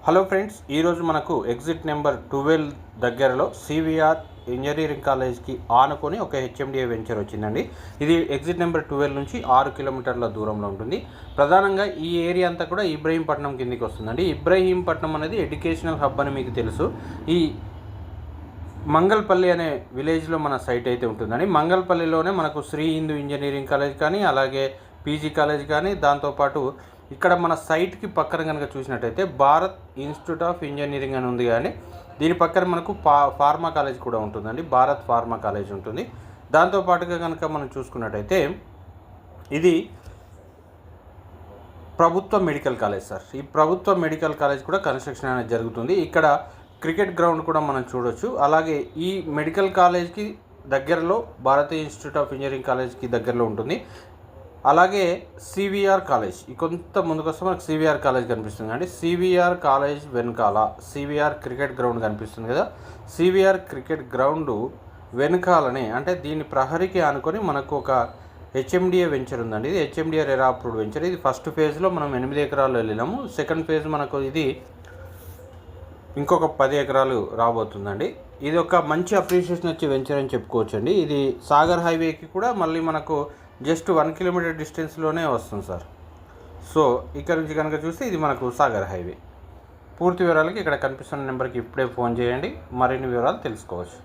Hello friends, ఈరోజు మనకు exit number 12 దగ్గరలో సివిఆర్ ఇంజనీరింగ్ కాలేజ్కి ఆనుకొని ఒక హెచ్ఎండిఏ వెంచర్ వచ్చిందండి. ఇది ఎగ్జిట్ నెంబర్ 12 నుంచి 6 కిలోమీటర్ల దూరంలో ఉంటుంది. ప్రధానంగా ఈ ఏరియా అంతా కూడా ఇబ్రహీంపట్నం కిందికి వస్తుందండి. ఇబ్రహీంపట్నం అనేది ఎడ్యుకేషనల్ హబ్ అని మీకు తెలుసు. ఈ మంగళపల్లి అనే విలేజ్లో మన సైట్ అయితే ఉంటుందండి. మంగళపల్లిలోనే మనకు శ్రీ హిందూ ఇంజనీరింగ్ కాలేజ్ కానీ, అలాగే పీజీ కాలేజ్ కానీ, దాంతోపాటు ఇక్కడ మన సైట్కి పక్కన కనుక చూసినట్టయితే భారత్ ఇన్స్టిట్యూట్ ఆఫ్ ఇంజనీరింగ్ అని ఉంది. కానీ దీని పక్కన మనకు ఫార్మా కాలేజ్ కూడా ఉంటుందండి. భారత్ ఫార్మా కాలేజ్ ఉంటుంది. దాంతోపాటుగా కనుక మనం చూసుకున్నట్టయితే ఇది ప్రభుత్వ మెడికల్ కాలేజ్ సార్. ఈ ప్రభుత్వ మెడికల్ కాలేజ్ కూడా కన్స్ట్రక్షన్ అనేది జరుగుతుంది. ఇక్కడ క్రికెట్ గ్రౌండ్ కూడా మనం చూడొచ్చు. అలాగే ఈ మెడికల్ కాలేజ్కి దగ్గరలో భారతీయ ఇన్స్టిట్యూట్ ఆఫ్ ఇంజనీరింగ్ కాలేజ్కి దగ్గరలో ఉంటుంది. అలాగే సివిఆర్ కాలేజ్ కొంత ముందుకొస్తే మనకు సివిఆర్ కాలేజ్ కనిపిస్తుంది అండి. సివిఆర్ కాలేజ్ వెనకాల సివిఆర్ క్రికెట్ గ్రౌండ్ కనిపిస్తుంది కదా. సివిఆర్ క్రికెట్ గ్రౌండ్ వెనకాలనే, అంటే దీని ప్రహరీకి ఆనుకొని మనకు ఒక హెచ్ఎండిఏ వెంచర్ ఉందండి. ఇది హెచ్ఎండిఏ రెరా అప్రూవ్డ్ వెంచర్. ఇది ఫస్ట్ ఫేజ్లో మనం 8 ఎకరాలు వెళ్ళినాము. సెకండ్ ఫేజ్ మనకు ఇది ఇంకొక 10 ఎకరాలు రాబోతుందండి. ఇది ఒక మంచి అప్రిషియేషన్ వచ్చే వెంచర్ అని చెప్పుకోవచ్చండి. ఇది సాగర్ హైవేకి కూడా మళ్ళీ మనకు జస్ట్ 1 కిలోమీటర్ డిస్టెన్స్లోనే వస్తుంది సార్. సో ఇక్కడ నుంచి కనుక చూస్తే ఇది మనకు సాగర్ హైవే. పూర్తి వివరాలకి ఇక్కడ కనిపిస్తున్న నెంబర్కి ఇప్పుడే ఫోన్ చేయండి, మరిన్ని వివరాలు తెలుసుకోవచ్చు.